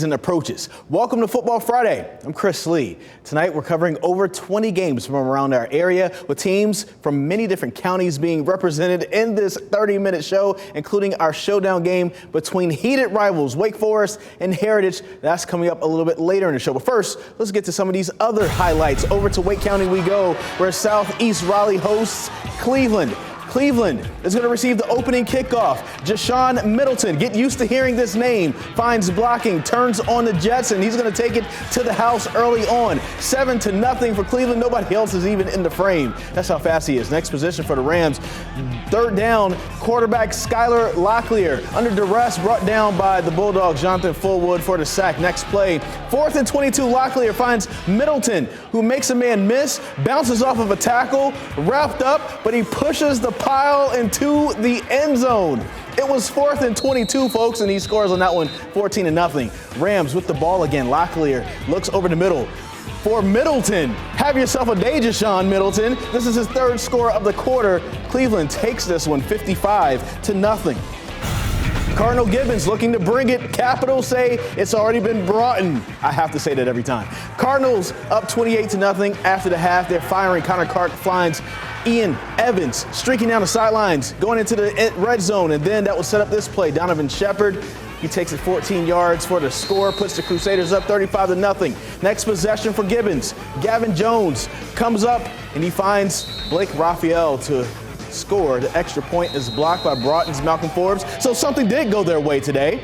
And approaches. Welcome to Football Friday. I'm Chris Lee. Tonight we're covering over 20 games from around our area with teams from many different counties being represented in this 30-minute show, including our showdown game between heated rivals Wake Forest and Heritage. That's coming up a little bit later in the show. But first, let's get to some of these other highlights. Over to Wake County we go, where Southeast Raleigh hosts Cleveland. Cleveland is going to receive the opening kickoff. Jashawn Middleton, get used to hearing this name, finds blocking, turns on the Jets, and he's going to take it to the house early on. 7-0 for Cleveland. Nobody else is even in the frame. That's how fast he is. Next position for the Rams. Third down, quarterback Skylar Locklear under duress, brought down by the Bulldogs, Jonathan Fullwood for the sack. Next play, 4th and 22. Locklear finds Middleton, who makes a man miss, bounces off of a tackle, wrapped up, but he pushes the pile into the end zone. It was 4th and 22, folks, and he scores on that one, 14-0. Rams with the ball again. Locklear looks over the middle for Middleton. Have yourself a day, Jashawn Middleton. This is his third score of the quarter. Cleveland takes this one 55-0. Cardinal Gibbons looking to bring it. Capitals say it's already been Broughton. I have to say that every time. Cardinals up 28-0 after the half. They're firing. Connor Clark finds Ian Evans streaking down the sidelines, going into the red zone, and then that will set up this play. Donovan Shepard, he takes it 14 yards for the score, puts the Crusaders up 35-0. Next possession for Gibbons. Gavin Jones comes up, and he finds Blake Raphael to score. The extra point is blocked by Broughton's Malcolm Forbes. So something did go their way today,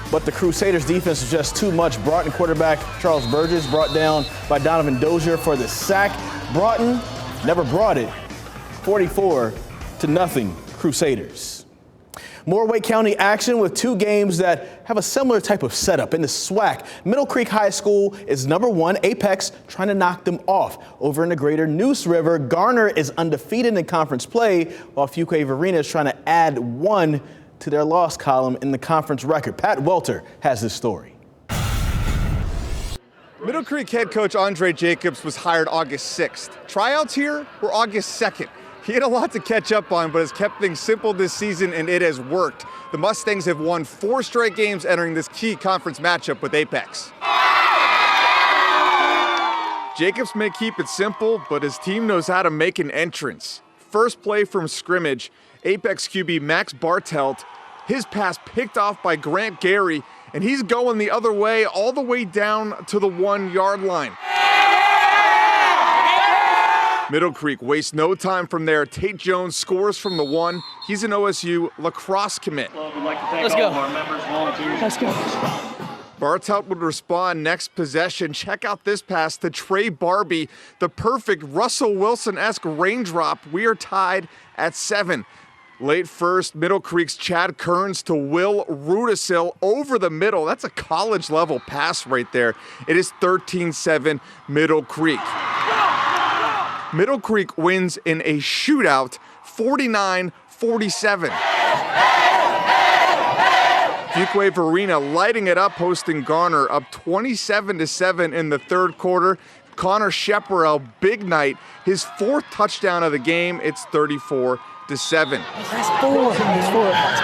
but the Crusaders defense was just too much. Broughton quarterback Charles Burgess brought down by Donovan Dozier for the sack. Broughton never brought it. 44-0 Crusaders. More Wake County action with two games that have a similar type of setup. In the SWAC, Middle Creek High School is #1, Apex trying to knock them off. Over in the Greater Neuse River, Garner is undefeated in conference play, while Fuquay Varina is trying to add 1 to their loss column in the conference record. Pat Welter has this story. Middle Creek head coach Andre Jacobs was hired August 6th. Tryouts here were August 2nd. He had a lot to catch up on, but has kept things simple this season, and it has worked. The Mustangs have won 4 straight games entering this key conference matchup with Apex. Jacobs may keep it simple, but his team knows how to make an entrance. First play from scrimmage, Apex QB Max Bartelt, his pass picked off by Grant Gary, and he's going the other way all the way down to the 1-yard line. Middle Creek wastes no time from there. Tate Jones scores from the 1. He's an OSU lacrosse commit. Let's go. Let's go. Bartelt would respond next possession. Check out this pass to Trey Barbie, the perfect Russell Wilson-esque raindrop. We are tied at 7. Late first, Middle Creek's Chad Kearns to Will Rudisil over the middle. That's a college-level pass right there. It is 13-7 Middle Creek. Middle Creek wins in a shootout, 49-47. Fuquay Varina lighting it up, hosting Garner, up 27-7 in the third quarter. Connor Shepard, big night, his 4th touchdown of the game. It's 34-7. That's 4. That's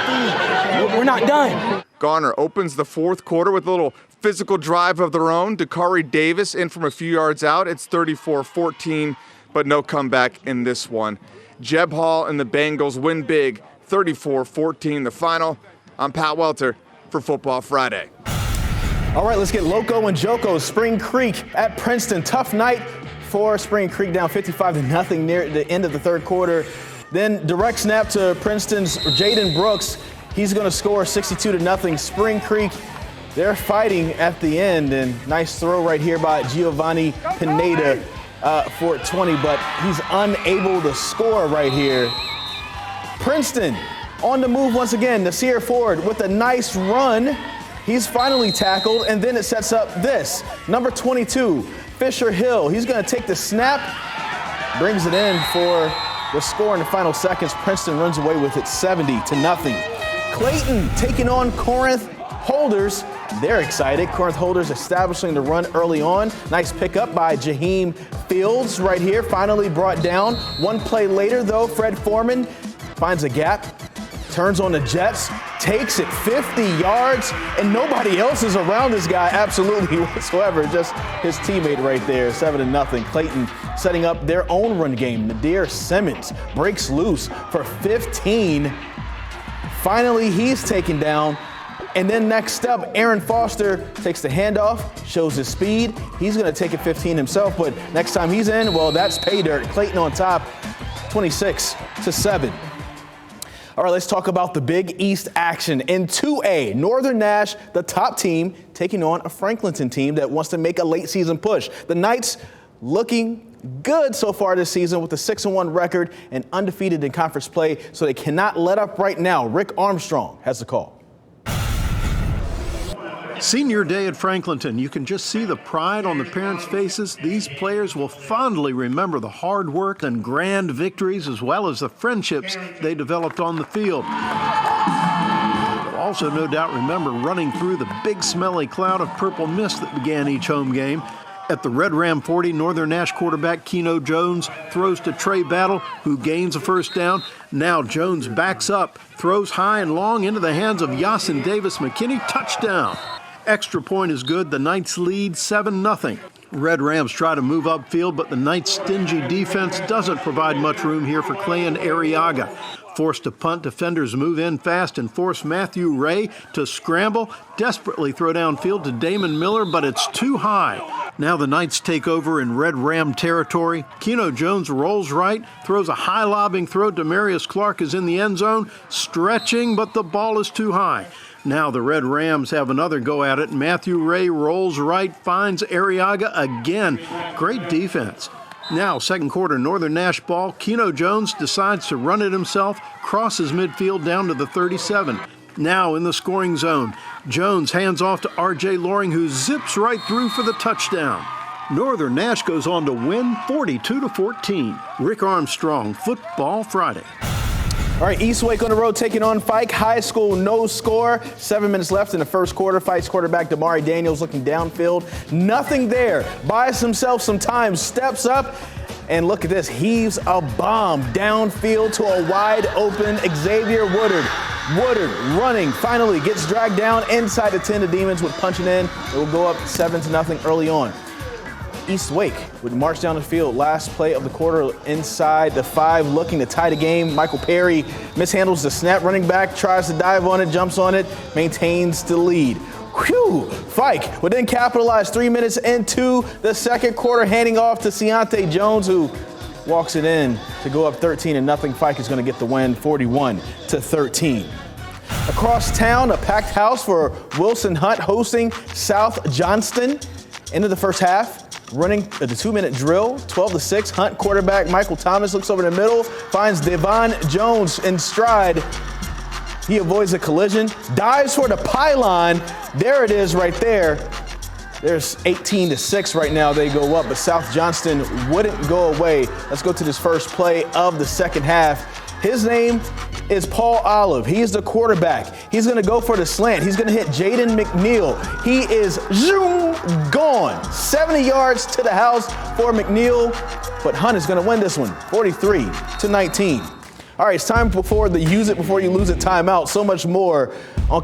4. We're not done. Garner opens the 4th quarter with a little physical drive of their own. Dakari Davis in from a few yards out. It's 34-14. But no comeback in this one. Jeb Hall and the Bengals win big, 34-14 the final. I'm Pat Welter for Football Friday. All right, let's get Loco and Joko. Spring Creek at Princeton. Tough night for Spring Creek, down 55-0 near the end of the third quarter. Then direct snap to Princeton's Jaden Brooks. He's going to score 62-0. Spring Creek, they're fighting at the end, and nice throw right here by Giovanni Pineda. For 20, but he's unable to score right here. Princeton on the move once again. Nasir Ford with a nice run. He's finally tackled, and then it sets up this. Number 22, Fisher Hill. He's going to take the snap, brings it in for the score in the final seconds. Princeton runs away with it 70-0. Clayton taking on Corinth Holders. They're excited. Corinth Holders establishing the run early on. Nice pickup by Jaheim Fields right here, finally brought down. One play later, though, Fred Foreman finds a gap, turns on the Jets, takes it 50 yards, and nobody else is around this guy absolutely whatsoever. Just his teammate right there, 7-0. Clayton setting up their own run game. Nadir Simmons breaks loose for 15. Finally, he's taken down. And then next up, Aaron Foster takes the handoff, shows his speed. He's going to take it 15 himself, but next time he's in, well, that's pay dirt. Clayton on top, 26-7. All right, let's talk about the Big East action. In 2A, Northern Nash, the top team, taking on a Franklinton team that wants to make a late season push. The Knights looking good so far this season with a 6-1 record and undefeated in conference play, so they cannot let up right now. Rick Armstrong has the call. Senior day at Franklinton, you can just see the pride on the parents' faces. These players will fondly remember the hard work and grand victories as well as the friendships they developed on the field. They'll also no doubt remember running through the big smelly cloud of purple mist that began each home game. At the Red Ram 40, Northern Nash quarterback Keno Jones throws to Trey Battle, who gains a first down. Now Jones backs up, throws high and long into the hands of Yasin Davis McKinney. Touchdown. Extra point is good. The Knights lead 7-0. Red Rams try to move upfield, but the Knights' stingy defense doesn't provide much room here for Clay and Arriaga. Forced to punt, defenders move in fast and force Matthew Ray to scramble, desperately throw downfield to Damon Miller, but it's too high. Now the Knights take over in Red Ram territory. Keno Jones rolls right, throws a high lobbing throw. Demarius Clark is in the end zone, stretching, but the ball is too high. Now the Red Rams have another go at it. Matthew Ray rolls right, finds Arriaga again. Great defense. Now, second quarter, Northern Nash ball. Keno Jones decides to run it himself, crosses midfield down to the 37. Now in the scoring zone, Jones hands off to R.J. Loring, who zips right through for the touchdown. Northern Nash goes on to win 42-14. Rick Armstrong, Football Friday. All right, East Wake on the road taking on Fike High School. No score. 7 minutes left in the first quarter. Fike's quarterback Damari Daniels looking downfield. Nothing there. Buys himself some time. Steps up. And look at this. Heaves a bomb downfield to a wide open Xavier Woodard. Woodard running. Finally gets dragged down inside the 10. The Demons would punch it in. It will go up 7-0 early on. East Wake would march down the field. Last play of the quarter inside the 5, looking to tie the game. Michael Perry mishandles the snap. Running back tries to dive on it, jumps on it, maintains the lead. Whew! Fike would then capitalize 3 minutes into the second quarter, handing off to Ciante Jones, who walks it in to go up 13-0. Fike is going to get the win, 41-13. Across town, a packed house for Wilson Hunt hosting South Johnston. Into the first half. Running the 2-minute drill, 12-6. Hunt quarterback Michael Thomas looks over the middle, finds Devon Jones in stride. He avoids a collision, dives for the pylon. There it is right there. There's 18-6 right now. They go up, but South Johnston wouldn't go away. Let's go to this first play of the second half. His name is Paul Olive. He is the quarterback. He's going to go for the slant. He's going to hit Jaden McNeil. He is gone. 70 yards to the house for McNeil, but Hunt is going to win this one, 43-19. All right, it's time for the use it before you lose it timeout. So much more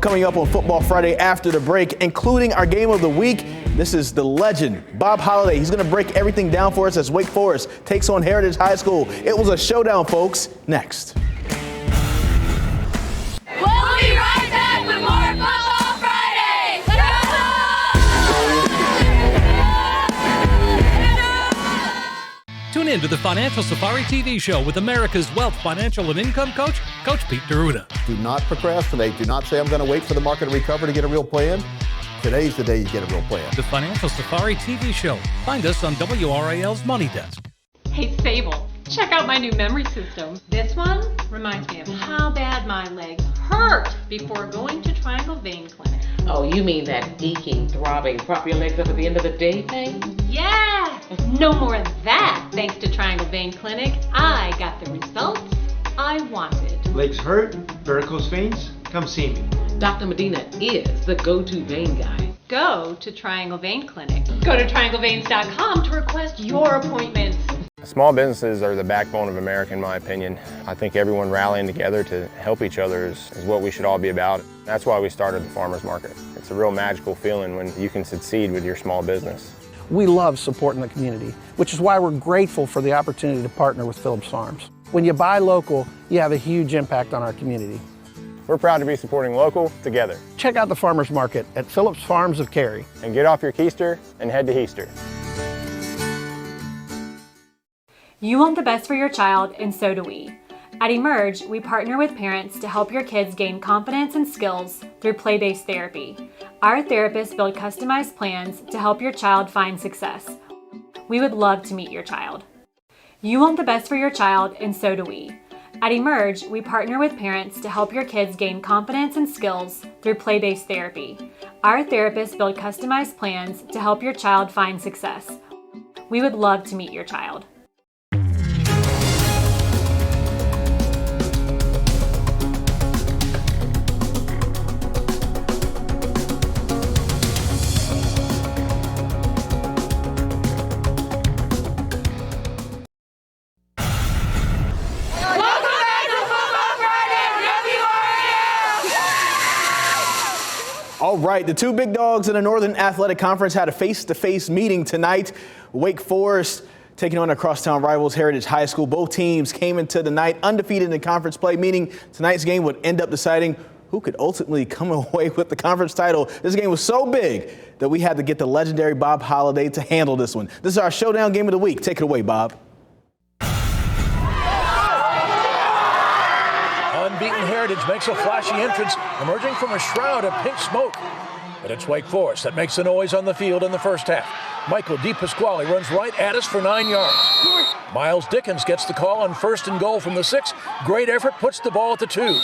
coming up on Football Friday after the break, including our game of the week. This is the legend, Bob Holliday. He's going to break everything down for us as Wake Forest takes on Heritage High School. It was a showdown, folks. Next. We'll be right back with more Football Friday. Tune in to the Financial Safari TV show with America's Wealth, Financial, and Income Coach, Coach Pete D'Arruda. Do not procrastinate. Do not say I'm going to wait for the market to recover to get a real plan. Today's the day you get a real plan. The Financial Safari TV show. Find us on WRAL's Money Desk. Hey, Sable, check out my new memory system. This one reminds me of how bad my legs hurt before going to Triangle Vein Clinic. Oh, you mean that aching, throbbing, prop your legs up at the end of the day thing? Yeah! No more of that, thanks to Triangle Vein Clinic. I got the results I wanted. Legs hurt? Varicose veins? Come see me. Dr. Medina is the go-to vein guy. Go to Triangle Vein Clinic. Go to triangleveins.com to request your appointment. Small businesses are the backbone of America, in my opinion. I think everyone rallying together to help each other is what we should all be about. That's why we started the farmers market. It's a real magical feeling when you can succeed with your small business. We love supporting the community, which is why we're grateful for the opportunity to partner with Phillips Farms. When you buy local, you have a huge impact on our community. We're proud to be supporting local together. Check out the farmers market at Phillips Farms of Cary. And get off your keister and head to Heaster. You want the best for your child, and so do we. At Emerge, we partner with parents to help your kids gain confidence and skills through play-based therapy. Our therapists build customized plans to help your child find success. We would love to meet your child. You want the best for your child, and so do we. At Emerge, we partner with parents to help your kids gain confidence and skills through play-based therapy. Our therapists build customized plans to help your child find success. We would love to meet your child. All right, the two big dogs in the Northern Athletic Conference had a face-to-face meeting tonight. Wake Forest taking on their crosstown rivals Heritage High School. Both teams came into the night undefeated in conference play, meaning tonight's game would end up deciding who could ultimately come away with the conference title. This game was so big that we had to get the legendary Bob Holliday to handle this one. This is our showdown game of the week. Take it away, Bob. Unbeaten Heritage makes a flashy entrance, emerging from a shroud of pink smoke. But it's Wake Forest that makes the noise on the field in the first half. Michael DePasquale runs right at us for 9 yards. Miles Dickens gets the call on 1st and goal from the 6. Great effort, puts the ball at the 2.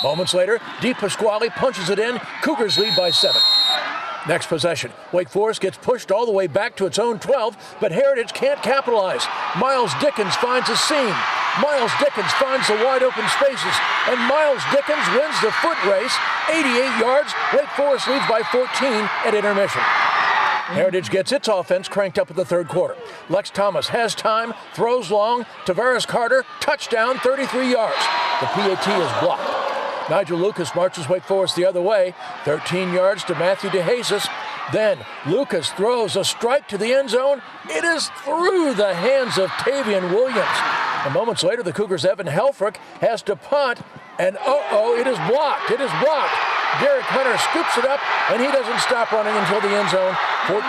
Moments later, DePasquale punches it in. Cougars lead by 7. Next possession, Wake Forest gets pushed all the way back to its own 12, but Heritage can't capitalize. Miles Dickens finds a seam. Miles Dickens finds the wide open spaces, and Miles Dickens wins the foot race. 88 yards, Wake Forest leads by 14 at intermission. Heritage gets its offense cranked up in the third quarter. Lex Thomas has time, throws long, Tavares Carter, touchdown, 33 yards. The PAT is blocked. Nigel Lucas marches Wake Forest the other way, 13 yards to Matthew DeJesus. Then Lucas throws a strike to the end zone. It is through the hands of Tavian Williams. And moments later, the Cougars' Evan Helfrich has to punt, and it is blocked. It is blocked. Derek Hunter scoops it up, and he doesn't stop running until the end zone, 14-12.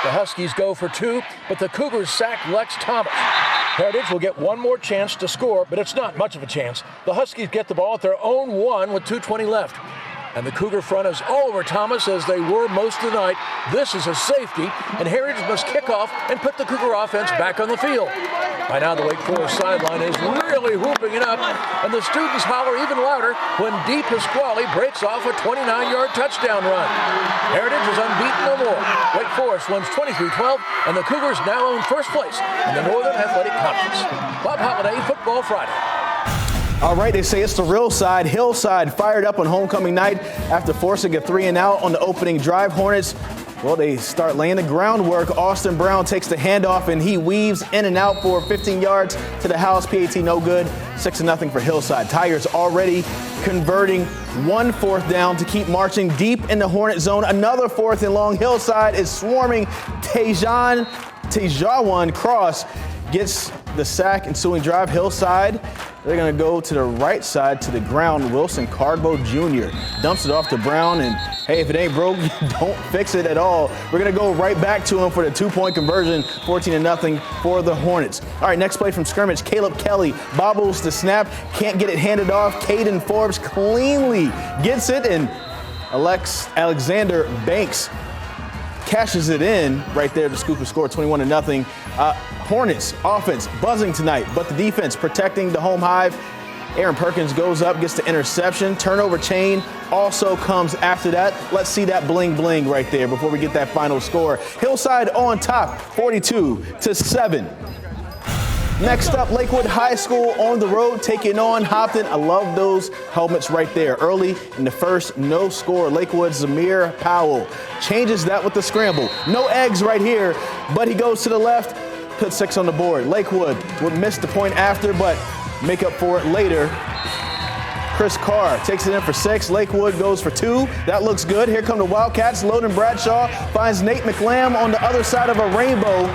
The Huskies go for 2, but the Cougars sack Lex Thomas. Heritage will get one more chance to score, but it's not much of a chance. The Huskies get the ball at their own 1 with 2:20 left. And the Cougar front is all over Thomas, as they were most of the night. This is a safety, and Heritage must kick off and put the Cougar offense back on the field. By now, the Wake Forest sideline is really whooping it up, and the students holler even louder when DePasquale breaks off a 29-yard touchdown run. Heritage is unbeaten no more. Wake Forest wins 23-12, and the Cougars now own first place in the Northern Athletic Conference. Bob Holliday, Football Friday. All right, they say it's the real side. Hillside fired up on homecoming night after forcing a 3-and-out on the opening drive. Hornets, well, they start laying the groundwork. Austin Brown takes the handoff, and he weaves in and out for 15 yards to the house. PAT no good. 6-0 for Hillside. Tigers already converting 1 4th down to keep marching deep in the Hornet zone. Another 4th and long. Hillside is swarming. Tejawan Cross gets the sack, ensuing drive. Hillside, they're going to go to the right side to the ground. Wilson Cardbo Jr. dumps it off to Brown, and hey, if it ain't broke, don't fix it at all. We're going to go right back to him for the 2-point conversion, 14-0 for the Hornets. All right, next play from scrimmage. Caleb Kelly bobbles the snap, can't get it handed off. Caden Forbes cleanly gets it, and Alexander Banks cashes it in right there to scoop the score, 21-0. Hornets offense buzzing tonight, but the defense protecting the home hive. Aaron Perkins goes up, gets the interception. Turnover chain also comes after that. Let's see that bling bling right there before we get that final score. Hillside on top, 42-7. Next up, Lakewood High School on the road, taking on Hopton. I love those helmets right there. Early in the first, no score. Lakewood's Zamir Powell changes that with the scramble. No eggs right here, but he goes to the left. put 6 on the board. Lakewood would miss the point after, but make up for it later. Chris Carr takes it in for 6. Lakewood goes for 2. That looks good. Here come the Wildcats. Loden Bradshaw finds Nate McLam on the other side of a rainbow.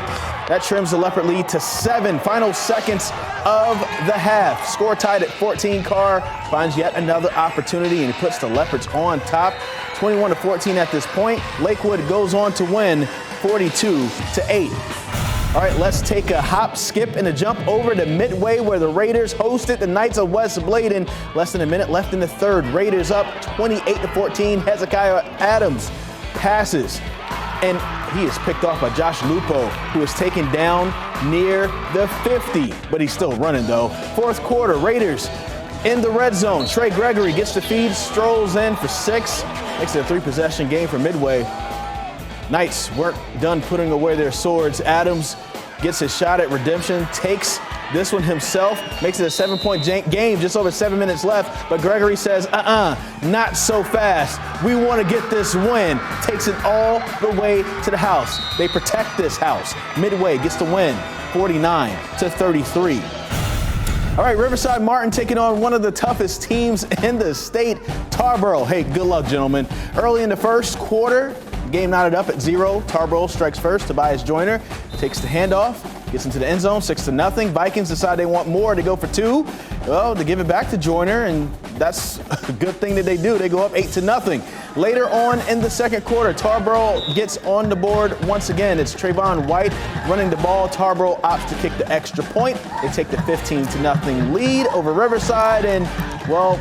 That trims the Leopard lead to 7. Final seconds of the half. Score tied at 14. Carr finds yet another opportunity and he puts the Leopards on top. 21-14 at this point. Lakewood goes on to win 42-8. All right, let's take a hop, skip, and a jump over to Midway where the Raiders hosted the Knights of West Bladen. Less than a minute left in the third. Raiders up 28-14. Hezekiah Adams passes, and he is picked off by Josh Lupo, who is taken down near the 50, but he's still running though. Fourth quarter, Raiders in the red zone. Trey Gregory gets the feed, strolls in for 6. Makes it a 3-possession game for Midway. Knights weren't done putting away their swords. Adams gets his shot at redemption, takes this one himself, makes it a 7-point game, just over 7 minutes left. But Gregory says, not so fast. We want to get this win. Takes it all the way to the house. They protect this house. Midway gets the win, 49-33. All right, Riverside Martin taking on one of the toughest teams in the state, Tarboro. Hey, good luck, gentlemen. Early in the first quarter, game knotted up at 0. Tarboro strikes first. Tobias Joyner takes the handoff, gets into the end zone, 6-0. Vikings decide they want more. They go for 2. Well, they give it back to Joyner, and that's a good thing that they do. They go up 8-0. Later on in the second quarter, Tarboro gets on the board once again. It's Trayvon White running the ball. Tarboro opts to kick the extra point. They take the 15-0 lead over Riverside, and, well,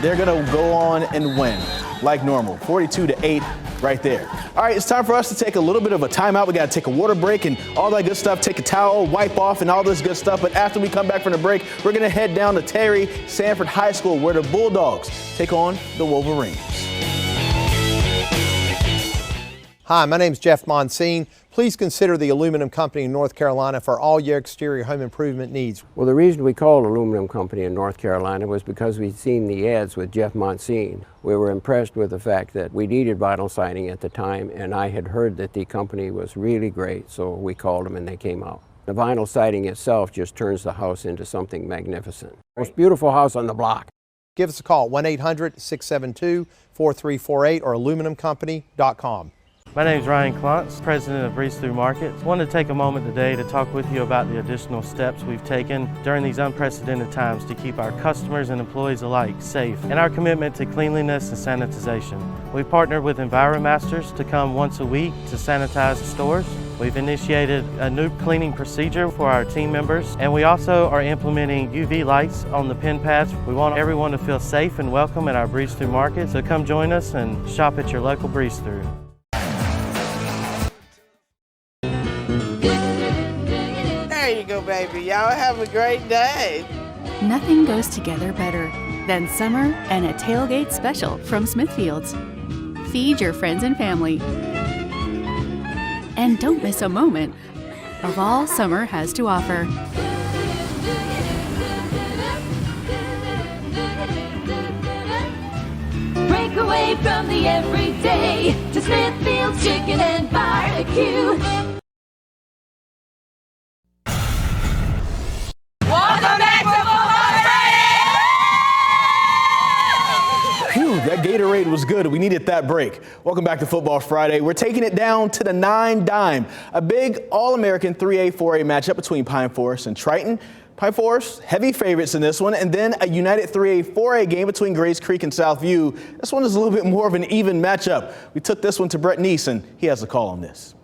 they're going to go on and win like normal, 42-8. Right there. All right, it's time for us to take a little bit of a timeout. We got to take a water break and all that good stuff, take a towel, wipe off, and all this good stuff. But after we come back from the break, we're going to head down to Terry Sanford High School where the Bulldogs take on the Wolverines. Hi, my name is Jeff Monsine. Please consider the Aluminum Company in North Carolina for all your exterior home improvement needs. Well, the reason we called Aluminum Company in North Carolina was because we'd seen the ads with Jeff Monsine. We were impressed with the fact that we needed vinyl siding at the time, and I had heard that the company was really great, so we called them and they came out. The vinyl siding itself just turns the house into something magnificent. Most beautiful house on the block. Give us a call, 1-800-672-4348 or aluminumcompany.com. My name is Ryan Klontz, president of Breeze Through Markets. I wanted to take a moment today to talk with you about the additional steps we've taken during these unprecedented times to keep our customers and employees alike safe, and our commitment to cleanliness and sanitization. We've partnered with EnviroMasters to come once a week to sanitize the stores. We've initiated a new cleaning procedure for our team members, and we also are implementing UV lights on the pin pads. We want everyone to feel safe and welcome at our Breeze Through Market, so come join us and shop at your local Breeze Through. There you go, baby. Y'all have a great day. Nothing goes together better than summer and a tailgate special from Smithfield's. Feed your friends and family. And don't miss a moment of all summer has to offer. Break away from the everyday to Smithfield's Chicken and Barbecue. Welcome back to Football Friday! Phew, that Gatorade was good. We needed that break. Welcome back to Football Friday. We're taking it down to the 9 dime. A big All-American 3A, 4A matchup between Pine Forest and Triton. Pine Forest, heavy favorites in this one, and then a United 3A, 4A game between Grays Creek and Southview. This one is a little bit more of an even matchup. We took this one to Brett Neese, and he has a call on this.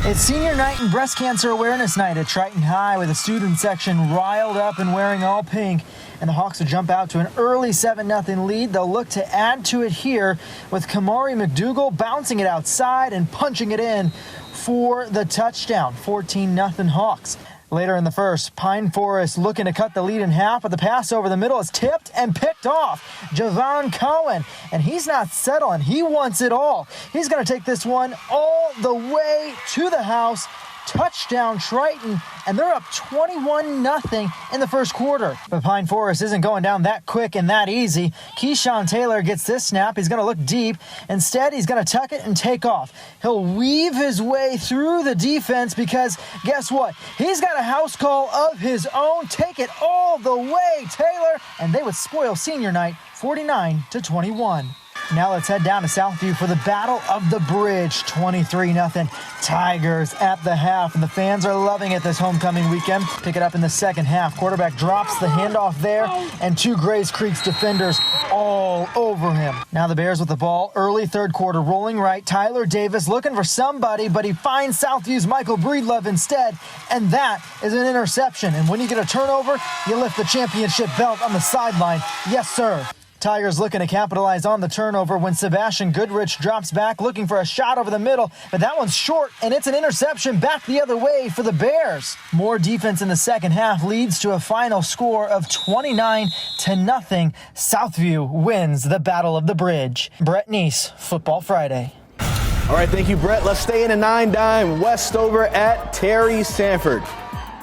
It's senior night and breast cancer awareness night at Triton High with the student section riled up and wearing all pink. And the Hawks will jump out to an early 7-0 lead. They'll look to add to it here with Kamari McDougal bouncing it outside and punching it in for the touchdown. 14-0 Hawks. Later in the first, Pine Forest looking to cut the lead in half, but the pass over the middle is tipped and picked off. Javon Cohen, and he's not settling. He wants it all. He's going to take this one all the way to the house Touchdown Triton, and they're up 21-0 in the first quarter. But Pine Forest isn't going down that quick and that easy. Keyshawn Taylor gets this snap. He's going to look deep. Instead, he's going to tuck it and take off. He'll weave his way through the defense because guess what? He's got a house call of his own. Take it all the way, Taylor. And they would spoil senior night 49-21. Now let's head down to Southview for the Battle of the Bridge. 23-0 Tigers at the half, and the fans are loving it this homecoming weekend. Pick it up in the second half. Quarterback drops the handoff there, and two Grays Creek's defenders all over him. Now the Bears with the ball, early third quarter, rolling right. Tyler Davis looking for somebody, but he finds Southview's Michael Breedlove instead, and that is an interception. And when you get a turnover, you lift the championship belt on the sideline. Yes, sir. Tigers looking to capitalize on the turnover when Sebastian Goodrich drops back looking for a shot over the middle, but that one's short, and it's an interception back the other way for the Bears. More defense in the second half leads to a final score of 29-0. Southview wins the Battle of the Bridge. Brett Neese, Football Friday. All right, thank you, Brett. Let's stay in a 9-dime. Westover at Terry Sanford.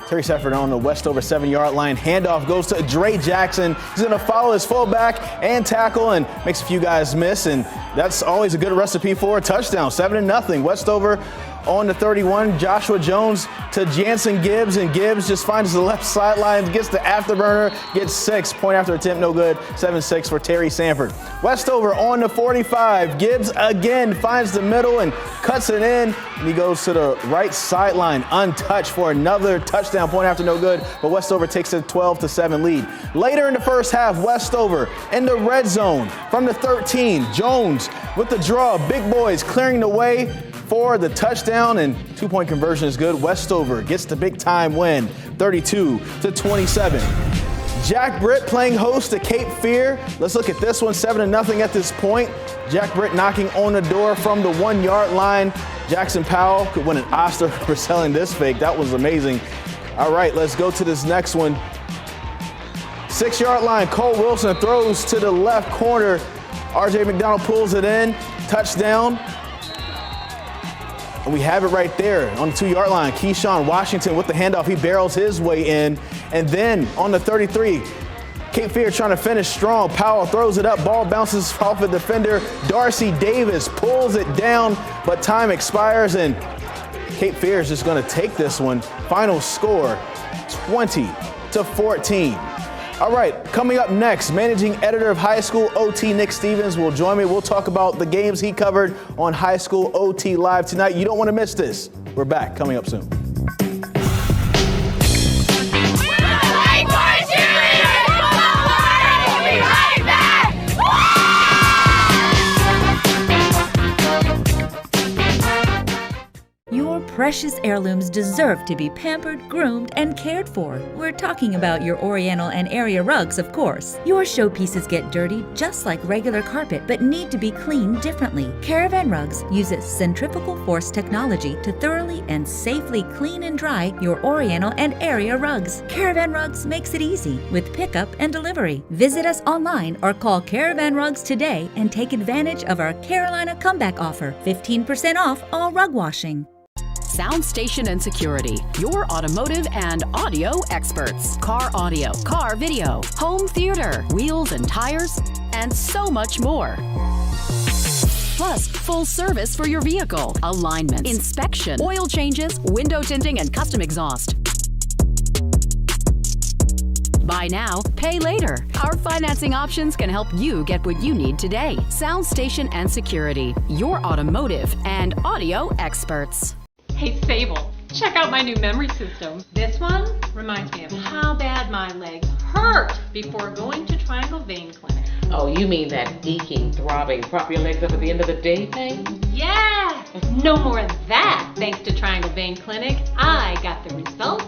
Terry Sanford on the Westover 7-yard line. Handoff goes to Dre Jackson. He's going to follow his fullback and tackle and makes a few guys miss. And that's always a good recipe for a touchdown. 7-0. Westover on the 31. Joshua Jones to Jansen Gibbs, and Gibbs just finds the left sideline, gets the afterburner, gets 6. Point after attempt, no good. 7-6 for Terry Sanford. Westover on the 45. Gibbs again finds the middle and cuts it in, and he goes to the right sideline untouched for another touchdown. Point after no good, but Westover takes a 12-7 lead. Later in the first half, Westover in the red zone from the 13. Jones with the draw. Big boys clearing the way for the touchdown, and 2-point conversion is good. Westover gets the big time win, 32-27. Jack Britt playing host to Cape Fear. Let's look at this one, 7-0 at this point. Jack Britt knocking on the door from the 1-yard line. Jackson Powell could win an Oscar for selling this fake. That was amazing. All right, let's go to this next one. 6-yard line, Cole Wilson throws to the left corner. RJ McDonald pulls it in, touchdown. And we have it right there on the 2-yard line. Keyshawn Washington with the handoff. He barrels his way in. And then on the 33, Cape Fear trying to finish strong. Powell throws it up. Ball bounces off a defender. Darcy Davis pulls it down, but time expires, and Cape Fear is just going to take this one. Final score, 20-14. All right, coming up next, managing editor of High School OT, Nick Stevens, will join me. We'll talk about the games he covered on High School OT Live tonight. You don't want to miss this. We're back, coming up soon. Your precious heirlooms deserve to be pampered, groomed, and cared for. We're talking about your Oriental and area rugs, of course. Your showpieces get dirty just like regular carpet, but need to be cleaned differently. Caravan Rugs uses centrifugal force technology to thoroughly and safely clean and dry your Oriental and area rugs. Caravan Rugs makes it easy with pickup and delivery. Visit us online or call Caravan Rugs today and take advantage of our Carolina Comeback offer, 15% off all rug washing. Sound Station and Security, your automotive and audio experts. Car audio, car video, home theater, wheels and tires, and so much more. Plus, full service for your vehicle, alignments, inspection, oil changes, window tinting, and custom exhaust. Buy now, pay later. Our financing options can help you get what you need today. Sound Station and Security, your automotive and audio experts. Hey Sable, check out my new memory system. This one reminds me of how bad my legs hurt before going to Triangle Vein Clinic. Oh, you mean that aching, throbbing, prop your legs up at the end of the day pain? Yeah! No more of that, thanks to Triangle Vein Clinic. I got the results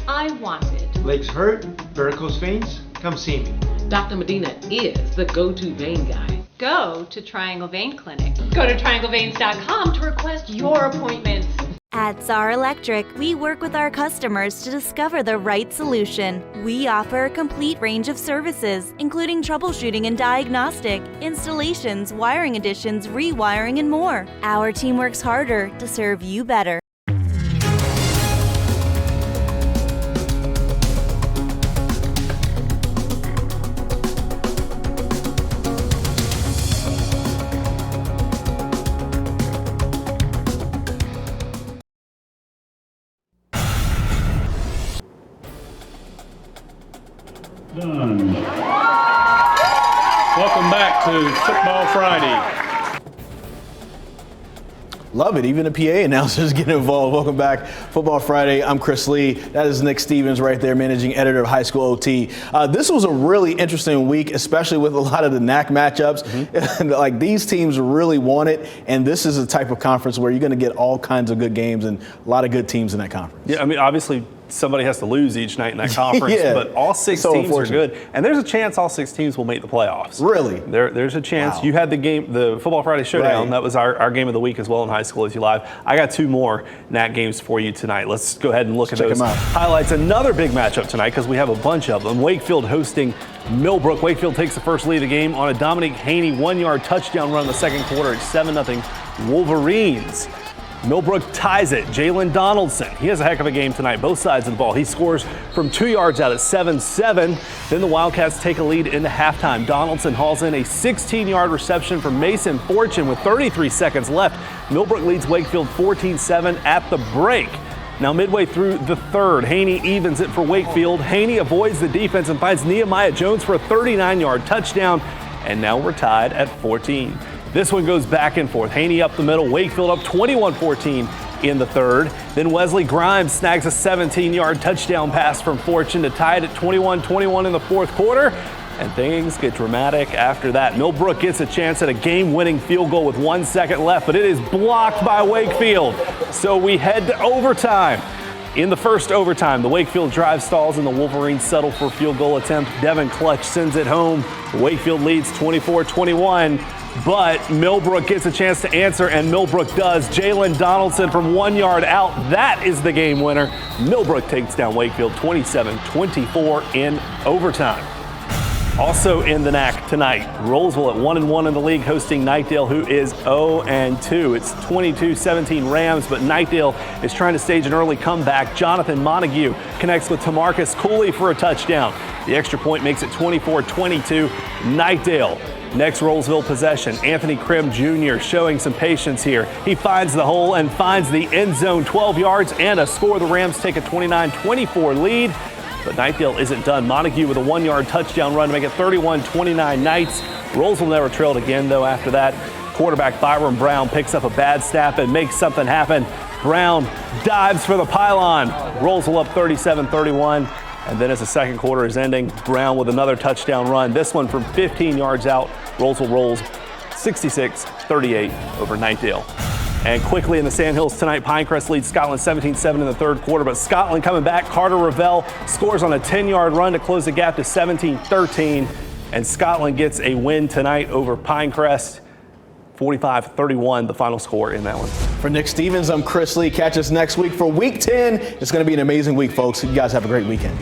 I wanted. Legs hurt? Varicose veins? Come see me. Dr. Medina is the go-to vein guy. Go to Triangle Vein Clinic. Go to triangleveins.com to request your appointment. At Czar Electric, we work with our customers to discover the right solution. We offer a complete range of services, including troubleshooting and diagnostic, installations, wiring additions, rewiring, and more. Our team works harder to serve you better. Done. Welcome back to Football Friday. Love it. Even the PA announcers get involved. Welcome back. Football Friday. I'm Chris Lee. That is Nick Stevens right there, managing editor of HighSchoolOT. This was a really interesting week, especially with a lot of the NAC matchups. Like, these teams really want it, and this is a type of conference where you're going to get all kinds of good games and a lot of good teams in that conference. Yeah, I mean, obviously, somebody has to lose each night in that conference, but all six teams are good. And there's a chance all six teams will make the playoffs. Really? There's a chance. Wow. You had the Football Friday Showdown. Right. That was our game of the week as well in High School OT Live. I got two more NAC games for you tonight. Let's go ahead and look at those highlights. Another big matchup tonight because we have a bunch of them. Wakefield hosting MILLBROOK. Wakefield takes the first lead of the game on a Dominic Haney 1-yard touchdown run in the second quarter. It's 7-0 Wolverines. MILLBROOK ties it. Jalen Donaldson, he has a heck of a game tonight, both sides of the ball. He scores from 2 yards out at 7-7. Then the Wildcats take a lead into halftime. Donaldson hauls in a 16-yard reception from Mason Fortune with 33 seconds left. MILLBROOK leads Wakefield 14-7 at the break. Now midway through the third, Haney evens it for Wakefield. Haney avoids the defense and finds Nehemiah Jones for a 39-yard touchdown. And now we're tied at 14. This one goes back and forth. Haney up the middle, Wakefield up 21-14 in the third. Then Wesley Grimes snags a 17-yard touchdown pass from Fortune to tie it at 21-21 in the fourth quarter. And things get dramatic after that. MILLBROOK gets a chance at a game-winning field goal with 1 second left, but it is blocked by Wakefield. So we head to overtime. In the first overtime, the Wakefield drive stalls and the Wolverines settle for a field goal attempt. Devin Clutch sends it home. Wakefield leads 24-21. But MILLBROOK gets a chance to answer, and MILLBROOK does. Jalen Donaldson from 1 yard out. That is the game winner. MILLBROOK takes down Wakefield 27-24 in overtime. Also in the NAC tonight, Rolesville at 1-1 in the league, hosting Knightdale, who is 0-2. It's 22-17 Rams, but Knightdale is trying to stage an early comeback. Jonathan Montague connects with Tamarcus Cooley for a touchdown. The extra point makes it 24-22 Knightdale. Next Rolesville possession, Anthony Krim Jr. showing some patience here. He finds the hole and finds the end zone, 12 yards and a score. The Rams take a 29-24 lead, but Knightdale isn't done. Montague with a 1 yard touchdown run to make it 31-29 Knights. Rolesville never trailed again, though, after that. Quarterback Byron Brown picks up a bad snap and makes something happen. Brown dives for the pylon. Rolesville up 37-31. And then as the second quarter is ending, Brown with another touchdown run. This one from 15 yards out. Rolesville rolls 66-38 over Knightdale. And quickly in the Sandhills tonight, Pinecrest leads Scotland 17-7 in the third quarter. But Scotland coming back. Carter Ravel scores on a 10-yard run to close the gap to 17-13. And Scotland gets a win tonight over Pinecrest. 45-31, the final score in that one. For Nick Stevens, I'm Chris Lee. Catch us next week for Week 10. It's going to be an amazing week, folks. You guys have a great weekend.